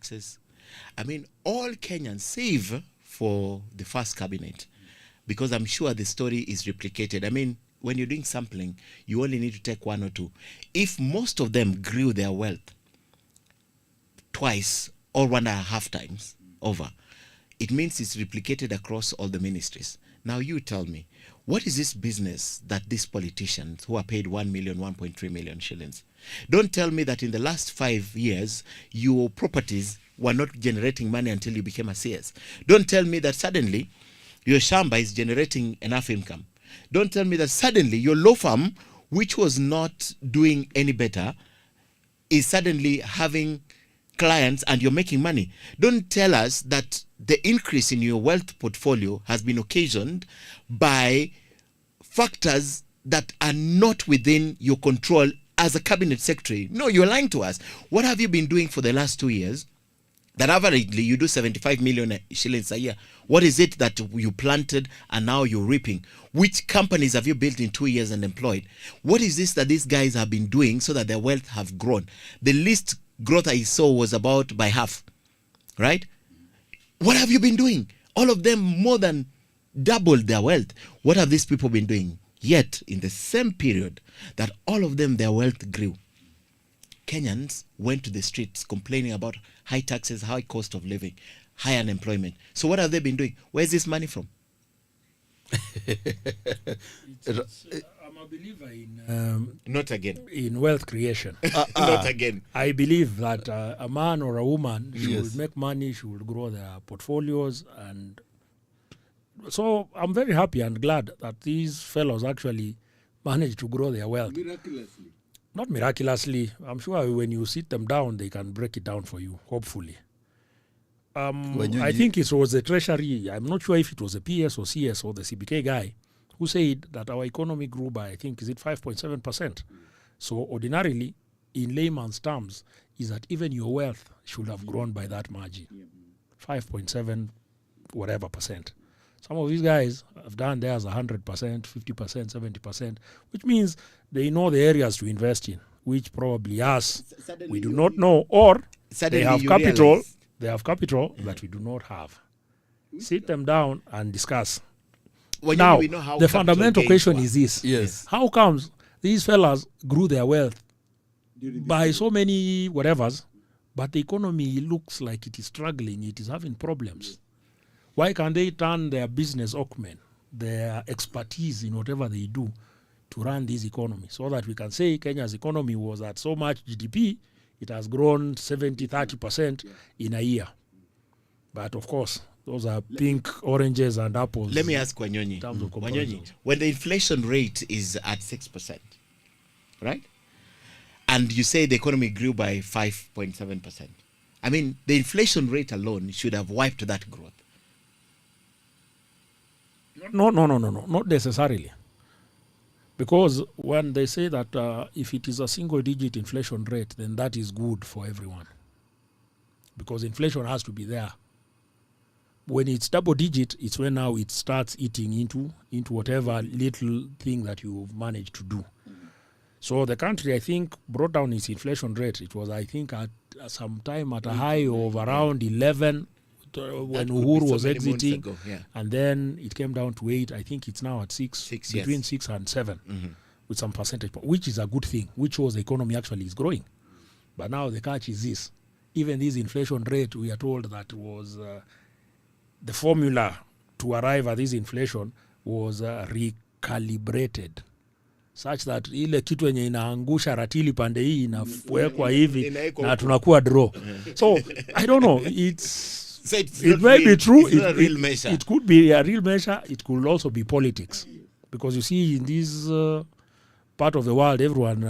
taxes. I mean, all Kenyans save for the first cabinet, because I'm sure the story is replicated. I mean, when you're doing sampling, you only need to take one or two. If most of them grew their wealth twice or 1.5 times over, it means it's replicated across all the ministries. Now you tell me, what is this business that these politicians who are paid 1 million, 1.3 million shillings? Don't tell me that in the last 5 years, your properties were not generating money until you became a CS. Don't tell me that suddenly your shamba is generating enough income. Don't tell me that suddenly your law firm, which was not doing any better, is suddenly having clients and you're making money. Don't tell us that the increase in your wealth portfolio has been occasioned by factors that are not within your control as a cabinet secretary. No, you're lying to us. What have you been doing for the last 2 years? That averagely you do 75 million shillings a year. What is it that you planted and now you're reaping? Which companies have you built in 2 years and employed? What is this that these guys have been doing so that their wealth have grown? The least growth I saw was about by half, right? What have you been doing? All of them more than doubled their wealth. What have these people been doing? Yet, in the same period that all of them, their wealth grew, Kenyans went to the streets complaining about high taxes, high cost of living, high unemployment. So what have they been doing? Where's this money from? I'm a believer in not again in wealth creation. Not again. I believe that a man or a woman should make money, should grow their portfolios, and so I'm very happy and glad that these fellows actually managed to grow their wealth. Miraculously. Not miraculously. I'm sure when you sit them down, they can break it down for you, hopefully. I think it was the Treasury. I'm not sure if it was the PS or CS or the CBK guy who said that our economy grew by, I think, is it 5.7%? So ordinarily, in layman's terms, is that even your wealth should have grown by that margin. 5.7 whatever percent. Some of these guys have done theirs 100%, 50%, 70%, which means they know the areas to invest in, which probably us, we do not know, or they have capital. They have capital that we do not have. Sit them down and discuss. Well, now, we know how the fundamental question is this. Yes. How comes these fellas grew their wealth by so many whatevers, but the economy looks like it is struggling, it is having problems? Why can't they turn their business acumen, their expertise in whatever they do to run this economy, so that we can say Kenya's economy was at so much GDP, it has grown 70-30% in a year. But of course, those are pink, oranges, and apples. Let me ask Wanyonyi. Wanyonyi, when the inflation rate is at 6%, right? And you say the economy grew by 5.7%. I mean, the inflation rate alone should have wiped that growth. No, not necessarily. Because when they say that if it is a single-digit inflation rate, then that is good for everyone. Because inflation has to be there. When it's double-digit, it's when now it starts eating into whatever little thing that you've managed to do. So the country, I think, brought down its inflation rate. It was, I think, at some time at a high of around 11 when Uhuru was exiting, and then it came down to 8. I think it's now at 6 between 6 and 7, with some percentage, which is a good thing, which shows the economy actually is growing. But now the catch is this. Even this inflation rate, we are told that was the formula to arrive at this inflation was recalibrated, such that ile kitu yenye inaangusha ratili pande hii inawekwa hivi na tunakuwa draw. So I don't know, it may be true. It could be a real measure. It could also be politics, because you see in this part of the world, everyone